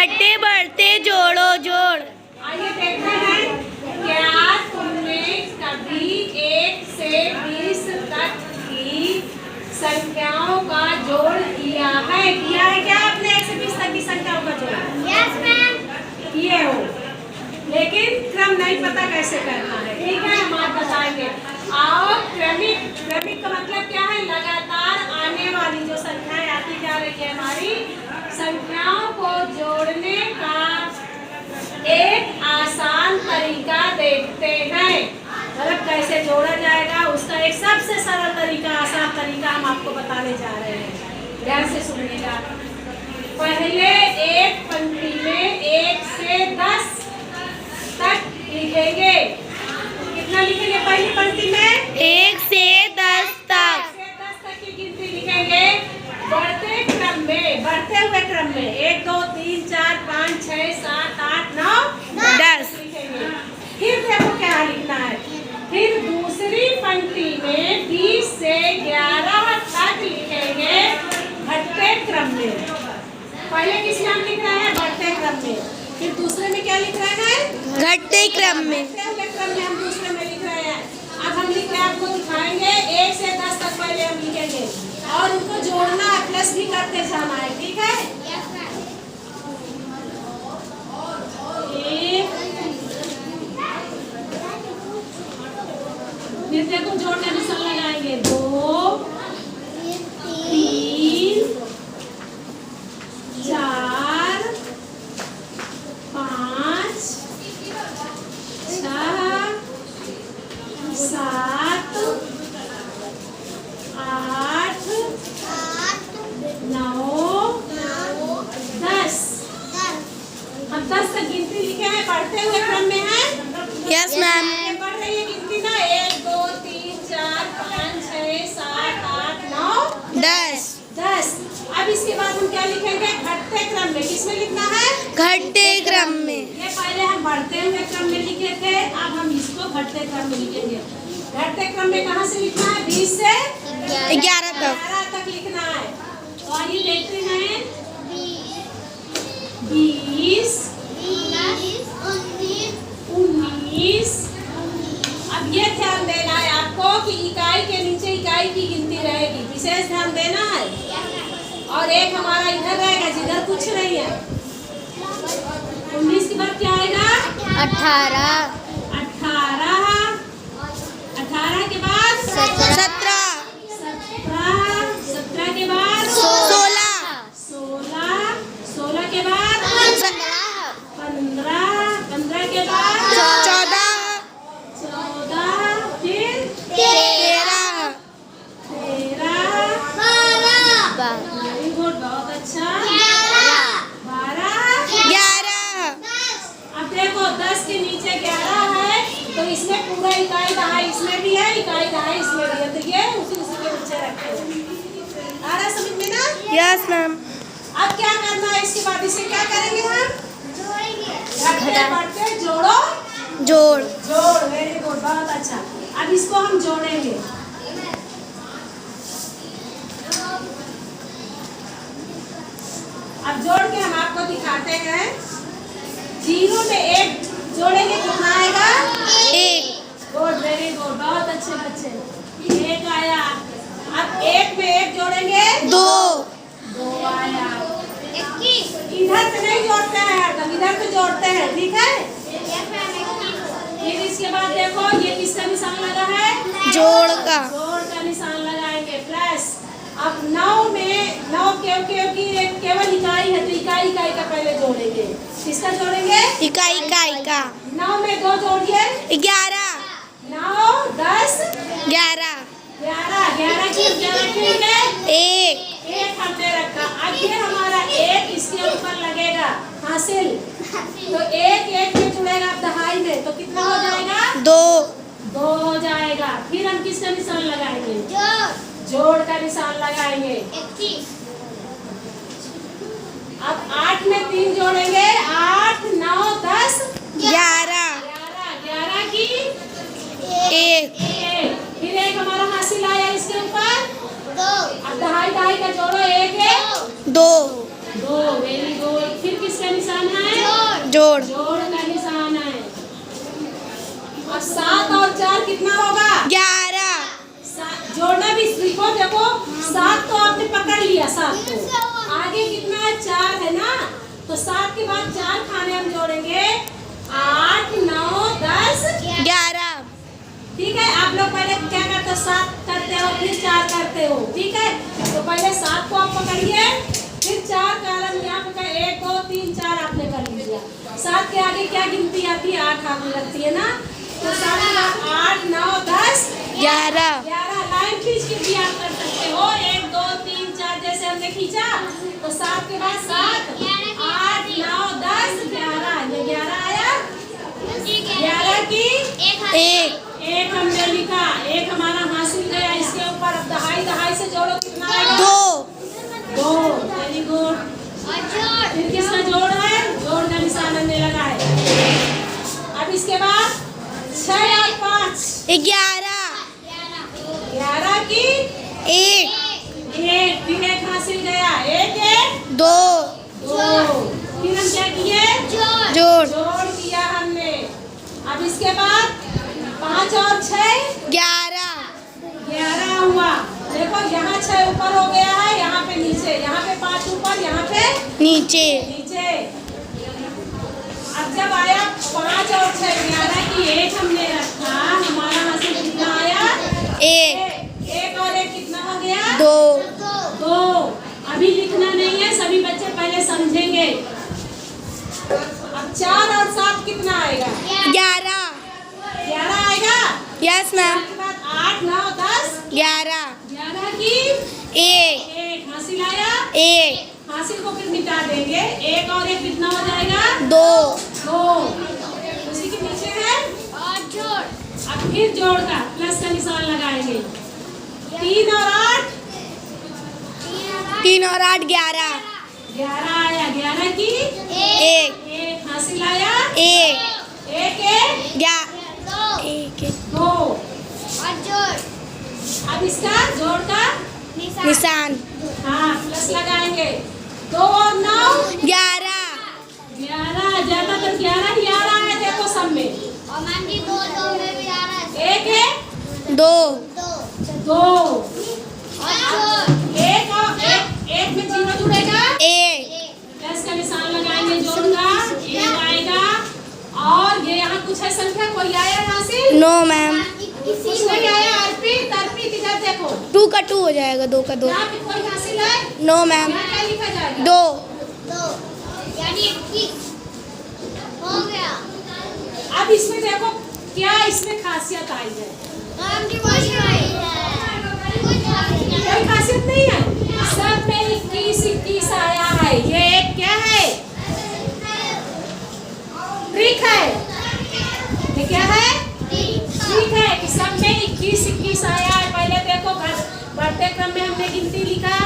घटते बढ़ते जोड़ो जोड़। आइए देखते हैं, क्या तुमने कभी 1 से 20 तक की संख्याओं का जोड़ किया है? क्या आपने 1 से 20 तक की संख्याओं का जोड़? Yes ma'am. किए हो, लेकिन क्रम नहीं पता कैसे करना है। ठीक है, हम आप बताएंगे। आओ, क्रमिक का मतलब क्या है? लगातार आने वाली जो संख्याएं आती जा रही है, हमारी संख्याओं को जोड़ने का एक आसान तरीका देखते हैं। मतलब कैसे जोड़ा जाएगा, उसका एक सबसे सरल तरीका, आसान तरीका हम आपको बताने जा रहे हैं। ध्यान से सुनिएगा। पहले एक पंक्ति में 1 से 10 तक लिखेंगे। कितना लिखेंगे पहली पंक्ति में? 1 से 10 तक। 1 से 10 तक की गिनती लिखेंगे बढ़ते क्रम में, बढ़ते हुए क्रम में। 1 2 3 4 5 6 7 8 9 10 लिखेंगे। फिर देखो क्या लिखना है। फिर दूसरी पंक्ति में 20 से 11 तक लिखेंगे घटते क्रम में। पहले किस नाम लिख रहे हैं? बढ़ते क्रम में। फिर दूसरे में क्या लिख रहे हैं? घटते क्रम में। क्रम में हम दूसरे में लिख रहे हैं। अब हम लिख के आपको दिखाएंगे। 1 से 10 तक पहले हम लिखेंगे और उनको जोड़ना है, प्लस भी करते जाना है। ठीक है? फिर देखो जोड़ का निशान लगाएंगे। 2 3 4 5 6 7 8 9 10। हम 10 तक गिनती लिखे हैं, पढ़ते हुए क्रम में है। Yes ma'am. पढ़ रही है गिनती ना? 1 2 3 4 5 6 7 8 9 10। अब इसके बाद हम क्या लिखेंगे? घटते क्रम में। किसमें लिखना है? घटते क्रम में। ये पहले हम बढ़ते हुए क्रम में लिखे थे, अब हम इसको घटते क्रम में लिखेंगे। घटते क्रम में कहाँ से लिखना है? 20 से 11 तक। 11 तक लिखना है। तो आइए देखते हैं। 20 19। अब ये ध्यान देना है आपको कि इकाई के नीचे इकाई की गिनती रहेगी, विशेष ध्यान देना है। और एक हमारा इधर रहेगा जिधर कुछ नहीं है। 19 के बाद क्या आएगा? 18 18 के बाद 17 17 के बाद 16 16 के बाद 15 के बाद 14 फिर 13 वेरी गुड, बहुत अच्छा। 11 अब देखो 10 के नीचे 11 है, तो इसमें पूरा इकाई दहाई इसमें भी है, इकाई दहाई इसमें भी है। तो ये उसी के नीचे रखते हैं। आ रहा समझ में ना? Yes ma'am. अब क्या करना है? इसके बाद इसे क्या करेंगे हम? घटते बढ़ते जोड़ो जोड़। वेरी गुड, बहुत अच्छा। अब इसको हम जोड़ेंगे। अब जोड़ के हम आपको दिखाते हैं। 0 में 1 जोड़ेंगे, कितना आएगा? 1। गुड, वेरी गुड, बहुत अच्छे बच्चे। 1 आया। अब 1 में 1 जोड़ेंगे, 2 आया। इधर से नहीं जोड़ते हैं हरदम, इधर से जोड़ते हैं। ठीक है? फिर इसके बाद देखो ये किसका निशान लगा है? जोड़ का निशान लगाएंगे, प्लस। अब 9 में 9 केवल इकाई है, तो इकाई का पहले जोड़ेंगे। किसका जोड़ेंगे? इकाई का 9 में 2 जोड़िए। 11 9 10 11 11 की 1 हमने रखा। अब ये हमारा 1 इसके ऊपर लगेगा, हासिल। तो 1 में जुड़ेगा अब दहाई में, तो कितना हो जाएगा? 2 हो जाएगा। फिर हम किसका निशान लगाएंगे? जोड़ का निशान लगाएंगे। अब 8 में 3 जोड़ेंगे, 8 9 10 11 की 1 फिर 1 हमारा हासिल आया इसके ऊपर। अब दहाई का जोड़ो, 1 है 2 2। Very good. फिर किसका निशान जोड़। जोड़ का निशान है। अब 7 और 4 कितना होगा? 11। जोड़ना भी सीखो। देखो 7 तो आपने पकड़ लिया, 7 को आगे कितना है? 4 है ना, तो 7 के बाद 4 खाने हम जोड़ेंगे। 8, 9, 10, 11। ठीक है। आप लोग पहले क्या करते हो? 7 करते हो फिर 4 करते हो, ठीक है। तो पहले 7 को आप पकड़िए, फिर 4 कॉलम यहाँ पे 1, 2, 3, 4 आपने कर लिया। 7 के आगे क्या गिनती आती है? 8 आगे लगती है ना, तो 7 के बाद 8, 9, 10, 11। 11 लाइन खींच के भी आप कर सकते हो। 1, 2, 3, 4 जैसे हमने खींचा, तो 7 के बाद 7, 8, 9, 10, 11। ये 11 आया। 11 की 1 हमने लिखा, 1 हमारा हासिल गया। इसके ऊपर अब दहाई से जोड़ो, कितना आएगा? 2। Very good. फिर किसका जोड़ है? जोड़ का निशान हमने लगाया। अब इसके बाद 6 और 5, 11। 11 की 1। फिर 1 हासिल गया। 1, 1, 2। 2। फिर हम क्या किए? जोड़। जोड़ किया हमने। अब इसके बाद 5 और 6, 11। 11 हुआ। देखो यहाँ 6 ऊपर हो गया है, यहाँ पे नीचे, यहाँ पे 5 ऊपर, यहाँ पे नीचे। नीचे। अब जब आया 5 और 6, 11 की 1 हमने रखा, हमारा हासिल कितना आया? 1। 1 और 1 कितना हो गया? 2। 2। अभी लिखना नहीं है, सभी बच्चे पहले समझेंगे। अब 4 और 7 कितना आएगा? 11। 11 आएगा। Yes ma'am. उसके बाद 8, 9, 10, 11। 11 की 1। 1 हासिल आया। 1। हासिल को फिर मिटा देंगे। 1 और 1 कितना हो जाएगा? 2। उसी के नीचे है अब फिर जोड़ का प्लस का निशान लगाएंगे। 3 और 8, 3 और 8, 11। 11 आया। 11 की 1। 1 हासिल आया। 1। 1, 1, 2। 2। अब इसका जोड़ का निशान। हाँ प्लस लगाएंगे। 2 और 9, 11। 11। ज्यादातर 11 ही आ रहा है, देखो सब में। 1, 1, 2। 2। 1 और 1 में 0 जुड़ेगा। 1। प्लस का निशान लगाएंगे, जोड़ूंगा 1 आएगा। और ये यहाँ कुछ है संख्या, कोई आया यहाँ से? No ma'am. कुछ नहीं आया। अर्पित, इधर देखो। 2 का 2 हो जाएगा, 2 का 2। यहाँ पे कोई हासिल है? No ma'am. यहाँ क्या लिखा जाएगा? 2। अब इसमें देखो क्या इसमें खासियत आई है। कोई खासियत नहीं है, सब में 21 21 आया है। ये एक क्या है? ट्रिक है। ये क्या है? ट्रिक है कि सब में 21 21 आया है। पहले देखो बढ़ते क्रम में हमने गिनती लिखा,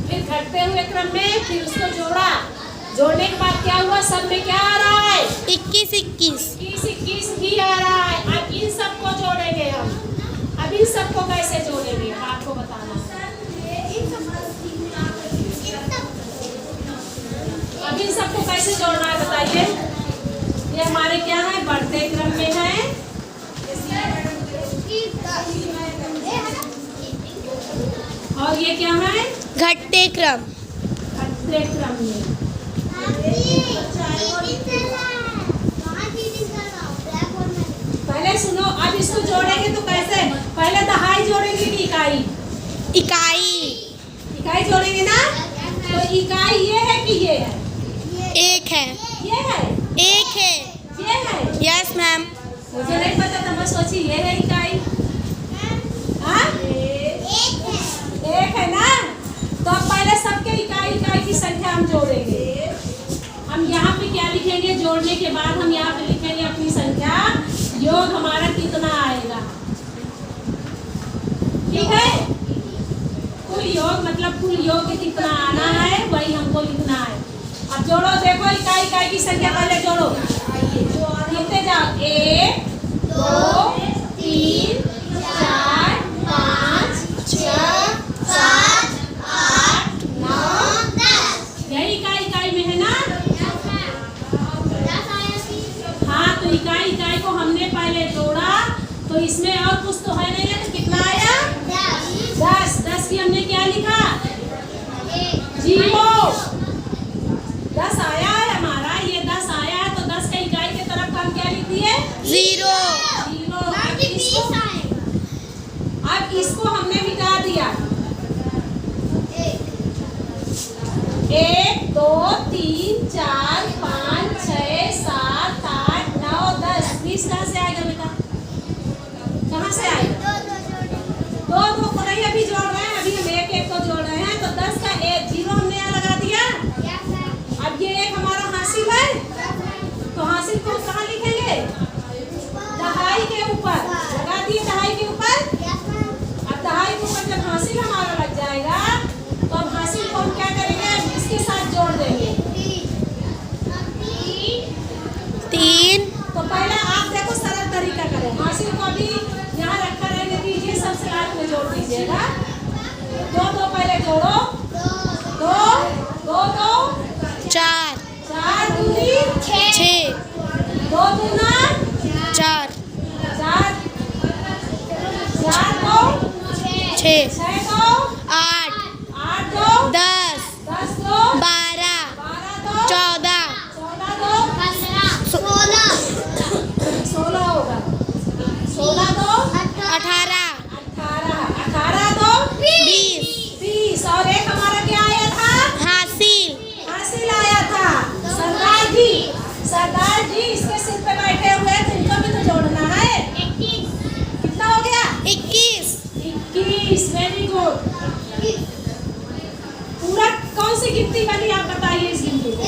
फिर घटते हुए क्रम में, फिर उसको जोड़ा। जोड़ने के बाद क्या हुआ? सब में क्या आ रहा है? 21 21। 21 21 ही आ रहा है। अब इन सबको जोड़ेंगे हम। अब इन सबको कैसे जोड़ेंगे आपको बताना है। अब इन सबको कैसे जोड़ना है बताइए। ये हमारे क्या है? बढ़ते क्रम में है। और ये क्या है? घटते क्रम। घटते क्रम में। पहले सुनो, अब इसको जोड़ेंगे तो कैसे? पहले दहाई जोड़ेंगे कि इकाई? इकाई जोड़ेंगे ना। तो इकाई ये है कि ये है? 1 है। ये है। 1 है। ये है। Yes ma'am. मुझे नहीं पता था, मैं सोची ये है इकाई। हाँ? 1 है ना। तो अब पहले सबके इकाई की संख्या हम जोड़ेंगे। हम यहाँ पे क्या लिखेंगे? जोड़ने के बाद हम यहाँ पे लिखेंगे अपनी संख्या। योग हमारा कितना आएगा? ठीक है। कुल योग मतलब कुल योग कितना आना है वही हमको लिखना है। अब जोड़ो, देखो इकाई की संख्या पहले जोड़ो। लिखते जाओ। 1 2 3 4 5 6 7 8 9 10। यही इकाई में है ना। 10 की हमने क्या लिखा? 0। 10 आया है हमारा, ये 10 आया है तो 10 का इकाई के तरफ हम क्या लिख दिए? 0 अब इसको हमने मिटा दिया। 1 2 3 4 5 6 7 8 9 10 20 कहाँ से आएगा बेटा? कहाँ से आएगा? दो दो को नहीं अभी जोड़ रहे हैं, अभी हम एक एक को जोड़ रहे हैं तो 10 का 0 हमने यहाँ लगा दिया। अब ये एक हमारा हासिल है तो हासिल को कहाँ लिखेंगे? दहाई के ऊपर लगा दिए, दहाई के ऊपर। अब दहाई के ऊपर जब हासिल हमारा लग जाएगा तो अब हासिल को हम क्या करेंगे? इसके साथ जोड़ देंगे। 3 तो पहले आप देखो सरल तरीका करें, हासिल को अभी यहाँ रखा रहने दीजिए, सबसे लास्ट में जोड़ दीजिएगा। 2 2 पहले जोड़ो, 2 2 2 4 4 दूनी 6 2 दूना 4 4 4 2 6 6 2 8 8 2 10 10 2 12 12 2 14 14 2 16 होगा, 16 2 18 18 2 20 20 और एक हमारा क्या आया था? हासिल हासिल आया था। सरदार जी इसके सिर पे बैठे हुए हैं तो इनको भी तो जोड़ना है। कितना हो गया? 21 21। Very good. पूरा कौन सी गिनती बनी आप बताइए इस गिनती को?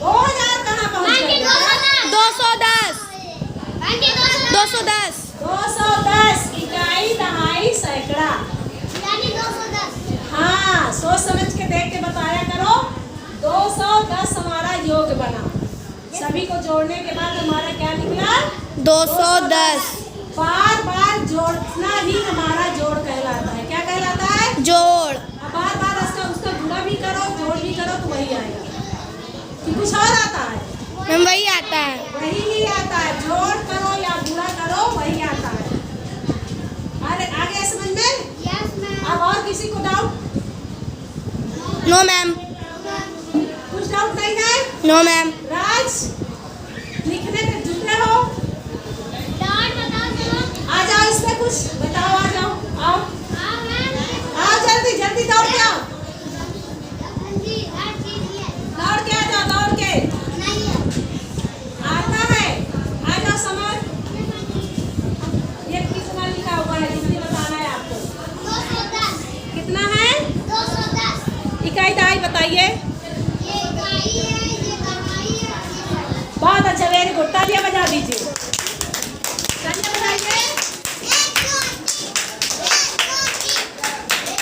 2000 कहाँ पहुँच गए? 210 210 210 इकाई, दहाई, सैकड़ा। हाँ, सोच समझ के देख के बताया करो। 210 हमारा योग बना। सभी को जोड़ने के बाद हमारा क्या निकला? 210 बार बार जोड़ना ही हमारा जोड़ कहलाता है। क्या कहलाता है? जोड़। अब बार बार उसका गुणा भी करो, जोड़ भी करो तो वही आएगा कि कुछ और आता है? मैम वही आता है। वही ही आता है, जोड़ करो या गुणा करो वही आता है। अरे आगे समझ में? अब और किसी को डाउट? No ma'am. कुछ डाउट नहीं है? No ma'am. राज लिखने पे जुटे हो? आ जाओ, इसमें कुछ बताओ, आ जाओ, आओ आओ, जल्दी जल्दी दौड़ के आओ, दौड़ के आ जाओ, दौड़ के आता है। आ जाओ समझ। ये कितना लिखा हुआ है जिसने बताना है आपको? कितना है? इकाई दहाई बताइए। बहुत अच्छा, वेरी गुड, तालियां बजा दीजिए, तालियां बजाइए।